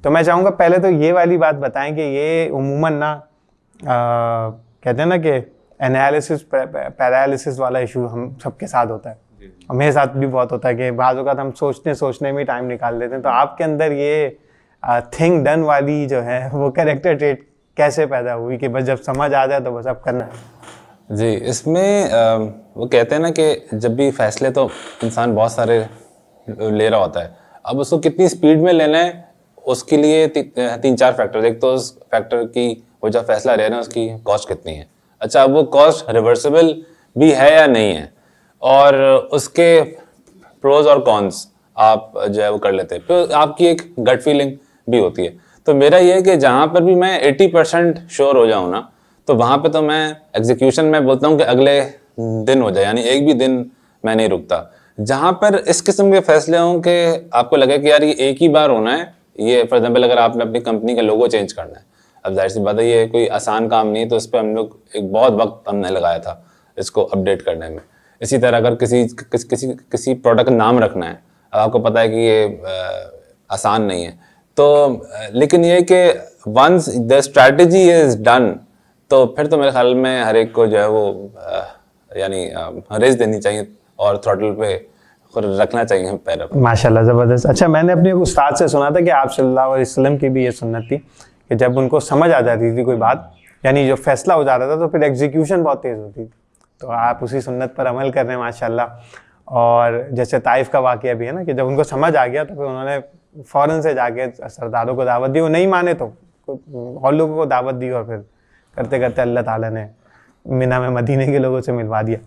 तो मैं चाहूँगा पहले तो ये वाली बात बताएं कि ये उमूमन ना कहते हैं ना कि एनालिसिस पैरालिसिस वाला इशू हम सबके साथ होता है, और मेरे साथ भी बहुत होता है कि बाज़ औक़ात हम सोचने में टाइम निकाल लेते हैं। तो आपके अंदर ये थिंग डन वाली जो है वो कैरेक्टर ट्रेट कैसे पैदा हुई कि बस जब समझ आ जाए तो बस अब करना है? जी, इसमें वो कहते हैं ना कि जब भी फैसले तो इंसान बहुत सारे ले रहा होता है, अब उसको कितनी स्पीड में लेना है उसके लिए 3-4 फैक्टर। एक तो उस फैक्टर की वो जो फैसला ले रहे हैं उसकी कॉस्ट कितनी है, अच्छा अब वो कॉस्ट रिवर्सिबल भी है या नहीं है, और उसके प्रोज और कॉन्स आप जो है वो कर लेते हैं। फिर आपकी एक गट फीलिंग भी होती है। तो मेरा ये है कि जहाँ पर भी मैं 80% श्योर हो जाऊँ ना, तो वहाँ पे तो मैं एग्जीक्यूशन में बोलता हूँ कि अगले दिन हो जाए, यानी एक भी दिन मैं नहीं रुकता। जहाँ पर इस किस्म के फैसले हों कि आपको लगे कि यार ये एक ही बार होना है, ये फॉर एग्जाम्पल अगर आपने अपनी कंपनी का लोगो चेंज करना है, अब जाहिर सी बात है ये कोई आसान काम नहीं है, तो इस पर हम लोग एक बहुत वक्त हमने लगाया था इसको अपडेट करने में। इसी तरह अगर किसी प्रोडक्ट का नाम रखना है, अब आपको पता है कि ये आसान नहीं है, तो लेकिन ये कि once the strategy is done, तो फिर तो मेरे ख्याल में हर एक को जो है वो यानी रेस देनी चाहिए और थ्रॉटल पे रखना चाहिए पैर अपने। माशाल्लाह, ज़बरदस्त। अच्छा, मैंने अपने उस्ताद से सुना था कि आप सल्लल्लाहु अलैहि वसल्लम की भी ये सुन्नत थी कि जब उनको समझ आ जाती थी कोई बात, यानी जो फैसला हो जाता था, तो फिर एग्जीक्यूशन बहुत तेज़ होती थी। तो आप उसी सुन्नत पर अमल कर रहे हैं माशाल्लाह। और जैसे ताइफ का वाक़या भी है ना कि जब उनको समझ आ गया तो फिर उन्होंने फ़ौरन से जाके सरदारों को दावत दी, वो नहीं माने तो और लोगों को दावत दी, और फिर करते करते अल्लाह ताला ने मिना में मदीने के लोगों से मिलवा दिया।